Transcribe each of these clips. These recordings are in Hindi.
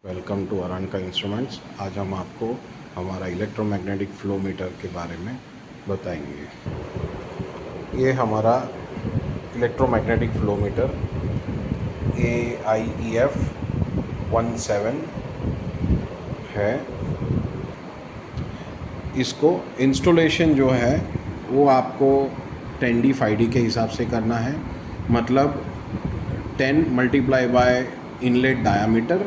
Welcome to अरानका instruments. आज हम आपको हमारा इलेक्ट्रोमैग्नेटिक फ्लो मीटर के बारे में बताएंगे। ये हमारा इलेक्ट्रोमैग्नेटिक फ्लो मीटर AIEF 17 है। इसको इंस्टॉलेशन जो है वो आपको 10D 5D के हिसाब से करना है, मतलब 10 मल्टीप्लाई बाय इनलेट डायामीटर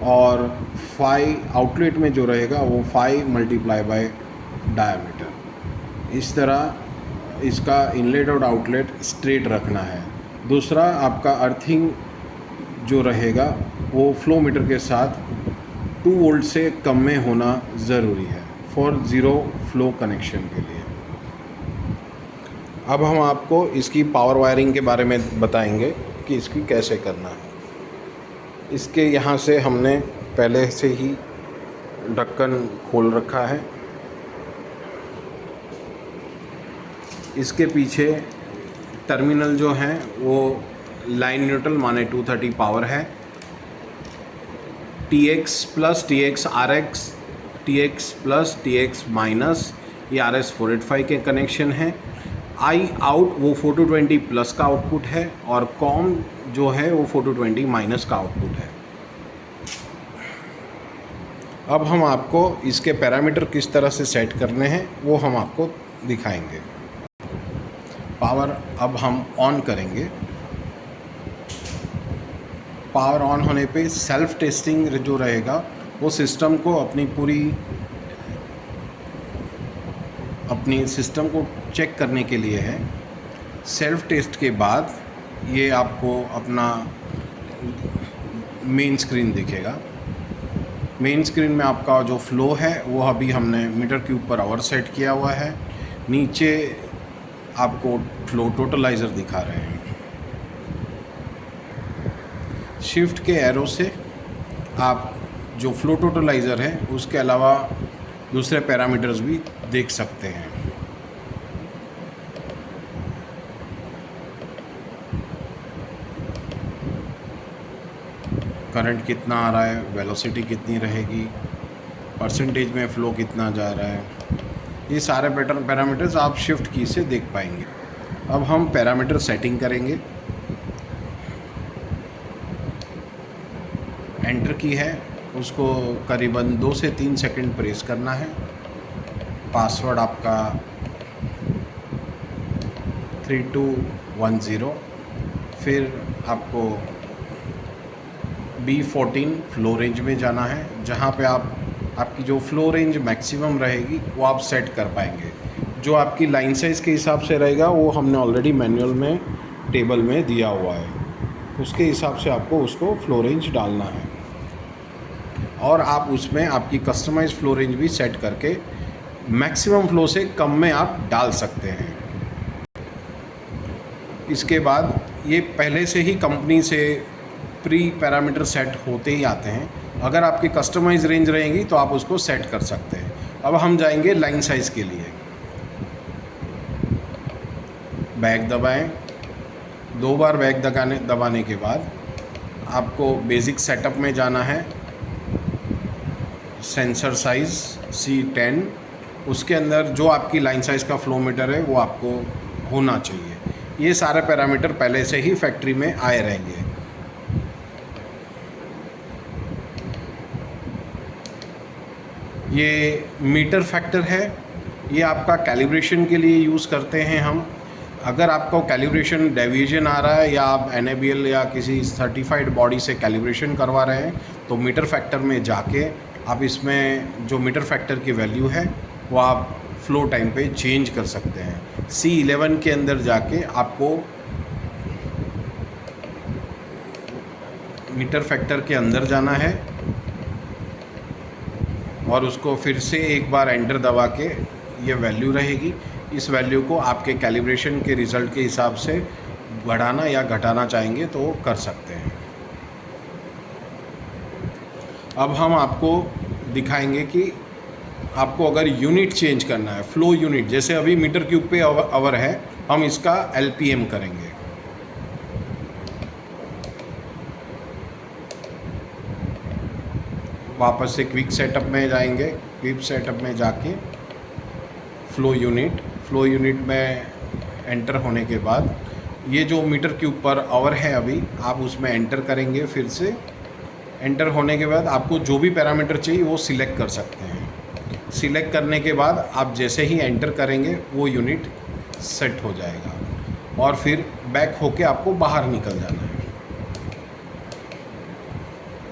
और 5 आउटलेट में जो रहेगा वो 5 मल्टीप्लाई बाय डायामीटर। इस तरह इसका इनलेट और आउटलेट स्ट्रेट रखना है। दूसरा, आपका अर्थिंग जो रहेगा वो फ्लो मीटर के साथ 2 वोल्ट से कम में होना ज़रूरी है फॉर ज़ीरो फ्लो कनेक्शन के लिए। अब हम आपको इसकी पावर वायरिंग के बारे में बताएंगे कि इसकी कैसे करना है। इसके यहाँ से हमने पहले से ही ढक्कन खोल रखा है। इसके पीछे टर्मिनल जो हैं वो लाइन न्यूट्रल माने 230 पावर है। TX plus TX RX, TX plus TX minus ये RS 485 के कनेक्शन हैं। आई आउट वो 4220 प्लस का आउटपुट है और कॉम जो है वो 4220 माइनस का आउटपुट है। अब हम आपको इसके पैरामीटर किस तरह से सेट करने हैं वो हम आपको दिखाएंगे। पावर अब हम ऑन करेंगे। पावर ऑन होने पे सेल्फ टेस्टिंग जो रहेगा वो सिस्टम को अपनी सिस्टम को चेक करने के लिए है। सेल्फ टेस्ट के बाद ये आपको अपना मेन स्क्रीन दिखेगा। मेन स्क्रीन में आपका जो फ्लो है वो अभी हमने metre cube per hour set किया हुआ है। नीचे आपको फ्लो टोटलाइज़र दिखा रहे हैं। शिफ्ट के एरो से आप जो फ्लो टोटलाइज़र है उसके अलावा दूसरे पैरामीटर्स भी देख सकते हैं। करंट कितना आ रहा है, वेलोसिटी कितनी रहेगी, परसेंटेज में फ़्लो कितना जा रहा है, ये सारे पैरामीटर्स आप शिफ्ट की से देख पाएंगे। अब हम पैरामीटर सेटिंग करेंगे। एंटर की है उसको करीबन 2 से 3 सेकंड प्रेस करना है। पासवर्ड आपका 3210। फिर आपको B14 फ्लो रेंज में जाना है, जहाँ पे आपकी जो फ्लो रेंज मैक्सिमम रहेगी वो आप सेट कर पाएंगे। जो आपकी लाइन साइज़ के हिसाब से रहेगा वो हमने ऑलरेडी मैनुअल में टेबल में दिया हुआ है, उसके हिसाब से आपको उसको फ्लो रेंज डालना है और आप उसमें आपकी कस्टमाइज फ्लो रेंज भी सेट करके मैक्सिमम फ्लो से कम में आप डाल सकते हैं। इसके बाद ये पहले से ही कंपनी से प्री पैरामीटर सेट होते ही आते हैं। अगर आपकी कस्टमाइज रेंज रहेगी तो आप उसको सेट कर सकते हैं। अब हम जाएंगे लाइन साइज़ के लिए। बैक दबाएं। 2 बार बैक दबाने के बाद आपको बेसिक सेटअप में जाना है। सेंसर साइज़ C10, उसके अंदर जो आपकी लाइन साइज़ का फ्लो मीटर है वो आपको होना चाहिए। ये सारे पैरामीटर पहले से ही फैक्ट्री में आए रहेंगे। ये मीटर फैक्टर है, ये आपका कैलिब्रेशन के लिए यूज़ करते हैं हम। अगर आपको कैलिब्रेशन डेविएशन आ रहा है या आप NABL या किसी सर्टिफाइड बॉडी से कैलिब्रेशन करवा रहे हैं तो मीटर फैक्टर में जाके आप इसमें जो मीटर फैक्टर की वैल्यू है वो आप फ्लो टाइम पे चेंज कर सकते हैं। C11 के अंदर जाके आपको मीटर फैक्टर के अंदर जाना है और उसको फिर से एक बार एंटर दबा के ये वैल्यू रहेगी। इस वैल्यू को आपके कैलिब्रेशन के रिज़ल्ट के हिसाब से बढ़ाना या घटाना चाहेंगे तो कर सकते हैं। अब हम आपको दिखाएंगे कि आपको अगर यूनिट चेंज करना है, फ्लो यूनिट, जैसे अभी मीटर क्यूब पे आवर है, हम इसका LPM करेंगे। वापस से क्विक सेटअप में जाएंगे। क्विक सेटअप में जाके फ़्लो यूनिट में एंटर होने के बाद ये जो मीटर क्यूब पर आवर है अभी आप उसमें एंटर करेंगे। फिर से एंटर होने के बाद आपको जो भी पैरामीटर चाहिए वो सिलेक्ट कर सकते हैं। सिलेक्ट करने के बाद आप जैसे ही एंटर करेंगे वो यूनिट सेट हो जाएगा और फिर बैक होके आपको बाहर निकल जाना है।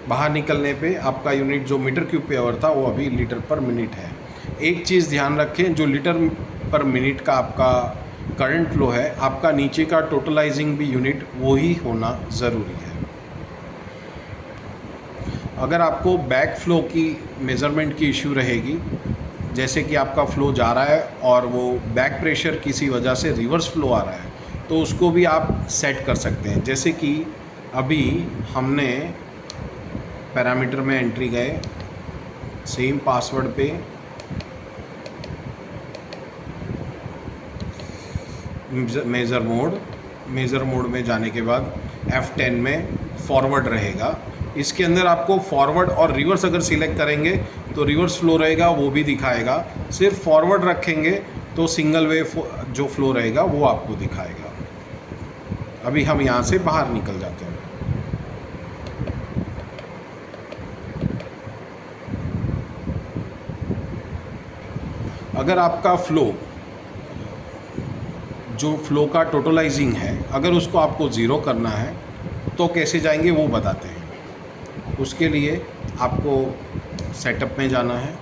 बाहर निकलने पे आपका यूनिट जो मीटर क्यूब पे आवर था वो अभी लीटर पर मिनट है। एक चीज़ ध्यान रखें, जो लीटर पर मिनट का आपका करंट फ्लो है, आपका नीचे का टोटलाइजिंग भी यूनिट वो ही होना ज़रूरी है। अगर आपको बैक फ्लो की मेज़रमेंट की इशू रहेगी, जैसे कि आपका फ़्लो जा रहा है और वो बैक प्रेशर किसी वजह से रिवर्स फ्लो आ रहा है, तो उसको भी आप सेट कर सकते हैं। जैसे कि अभी हमने पैरामीटर में एंट्री गए, सेम पासवर्ड पे मेज़र मोड में जाने के बाद F10 में फॉरवर्ड रहेगा। इसके अंदर आपको फॉरवर्ड और रिवर्स अगर सिलेक्ट करेंगे तो रिवर्स फ्लो रहेगा, वो भी दिखाएगा। सिर्फ फॉरवर्ड रखेंगे तो सिंगल वेव जो फ्लो रहेगा वो आपको दिखाएगा। अभी हम यहाँ से बाहर निकल जाते हैं। अगर आपका फ़्लो जो फ़्लो का टोटलाइजिंग है, अगर उसको आपको ज़ीरो करना है तो कैसे जाएंगे वो बताते हैं। उसके लिए आपको सेटअप में जाना है।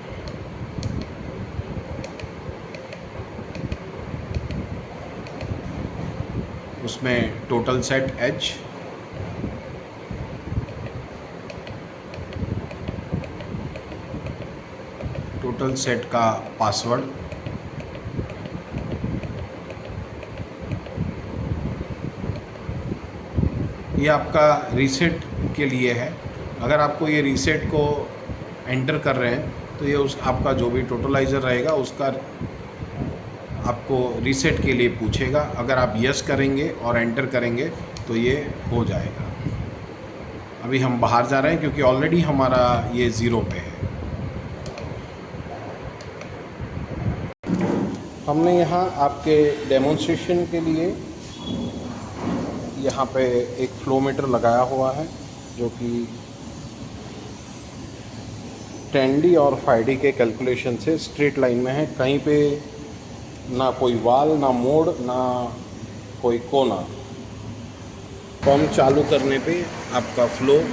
उसमें total set H, total set का पासवर्ड, ये आपका रीसेट के लिए है। अगर आपको ये रीसेट को एंटर कर रहे हैं तो ये उस आपका जो भी टोटलाइज़र रहेगा उसका आपको रीसेट के लिए पूछेगा। अगर आप यस करेंगे और एंटर करेंगे तो ये हो जाएगा। अभी हम बाहर जा रहे हैं क्योंकि ऑलरेडी हमारा ये ज़ीरो पे है। हमने यहाँ आपके डेमोन्स्ट्रेशन के लिए यहाँ पे एक फ्लो मीटर लगाया हुआ है जो कि 10D और 5D के कैलकुलेशन से स्ट्रेट लाइन में है। कहीं पे ना कोई वाल, ना मोड़, ना कोई कोना। पंप चालू करने पे आपका फ्लो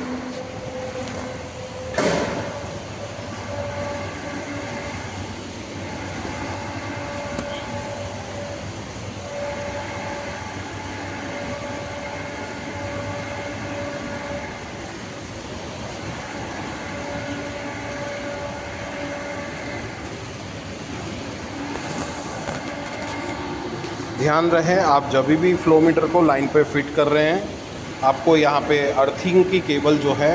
ध्यान रहे, आप जब भी फ्लो मीटर को लाइन पे फिट कर रहे हैं आपको यहाँ पे अर्थिंग की केबल जो है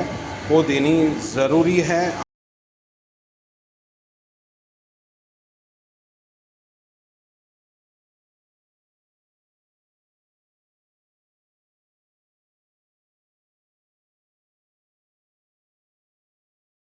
वो देनी ज़रूरी है।